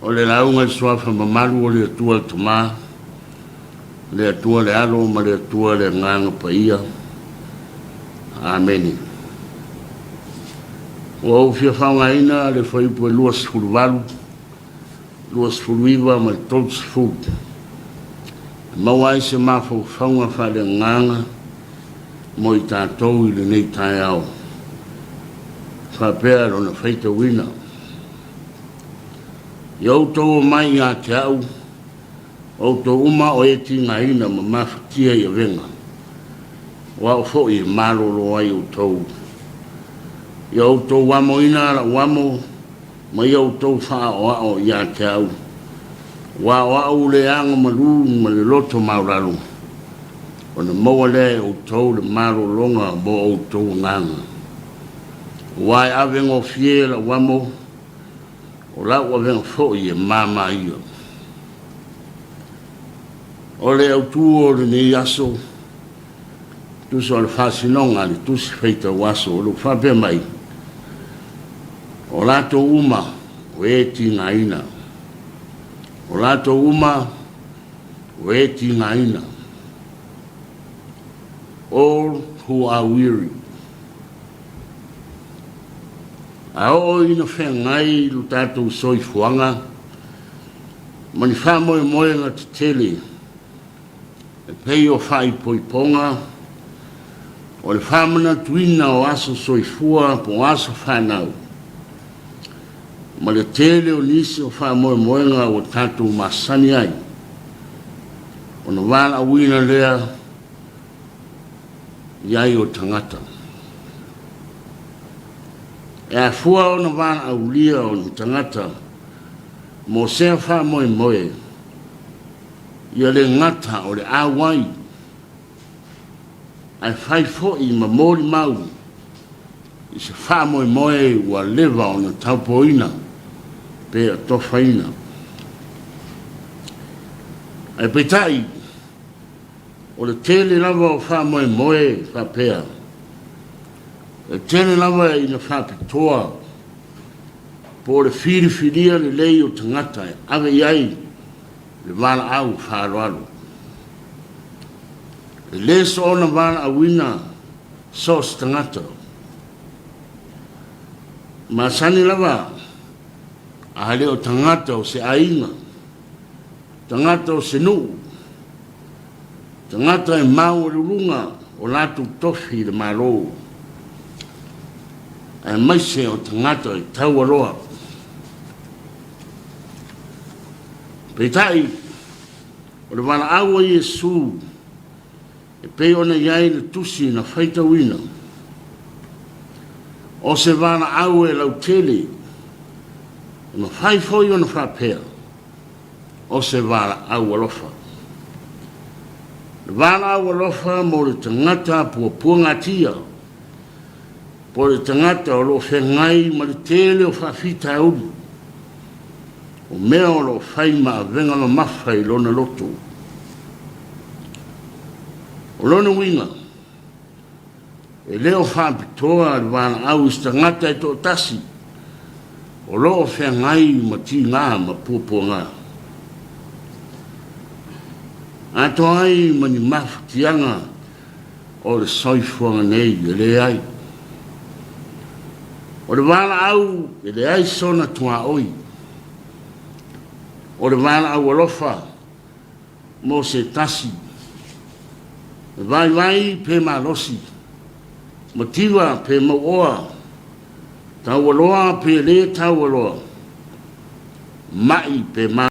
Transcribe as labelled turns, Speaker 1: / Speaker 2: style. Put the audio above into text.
Speaker 1: o le launga i suafa mamalu o le atua tama, le atua le alo ma le atua le nganga paia. Ameni. O au fia whaunga ina le whaipu e luas furuwalu, luas furuiwa ma le tolts food. Mawai se mafo whaunga whale nganga mo i tātou i le nei tai au. Whapea rona whaita wina. Iau tō mai ngā te au, o tō uma o e tinga ina ma mawhatia i a venga. Wa o fo i maroro ai o tō. Iau tō wamo ina la wamo, ma iau tō wha o ao i a te au. Wa o au le anga maru ma le loto mauraru. O na maua le o tō le marolonga mo o tō nganga. Wai avengo fie la wamo, o lau avengo fo i e mama ia. O le au tuo le ne yaso, tuso al fasinonga le tusi feita waso, o lu whape mai. O lato uma, o e tinga ina. O lato uma, o e tinga ina. All who are weary. Ao ina whengai lu tātou soi fuanga, mani wha moe moe ngā te tele, e pei o whai poiponga, o le whamana tuina o aso soi fua po aso whanau. Ma le tele o nisi o wha moe moe ngā o tātou masani ai, o na wāna wina lea, iai o tangata. E a fua o na vana au lia o ni tangata, mo sea wha moe moe, ia le ngata o le awai, ai whai fo i ma mori mau, i se wha moe moe ua lewa o na taupoina, pe a tofaina. Ai peitai, o le tele lava o wha moe moe wha pea, e tene lava i na whapitoa, po le whiriwhiria le lei o tangata, ave iai, le wala au wharoalo. Le le so ona wala awina, sos tangata. Ma sani lava, a hale o tangata o se ainga, tangata o se nuu, tangata e mau rurunga o latu tofi le marou. E maise o tangata i tau aroa. Peitai, o le wana awa Iesu, e pei ona iai le tusi na whaita wina. O se wana awa e lau tele, e ma whai foi ona whapea, o se wana awa lofa. Le wana awa lofa mo le tangata pua ngatia, po le tangata o lo whengai ma le tele o whawhita uru. O mea o lo whaima venga ma mawhai lona loto. O lona winga, e leo whapitoa le wana au is tangata e to tasi, o lo whengai ma ti ngā ma pupua ngā. Ato ai ma ni mawhatianga o le soifuanga nei e le ai. O le wala au, e le ai sona tua oi. O le wala au alofa, mo se tasi. E vai pe malosi. Motiva pe moa. Tau aloa pe le tau aloa. Mai pe ma.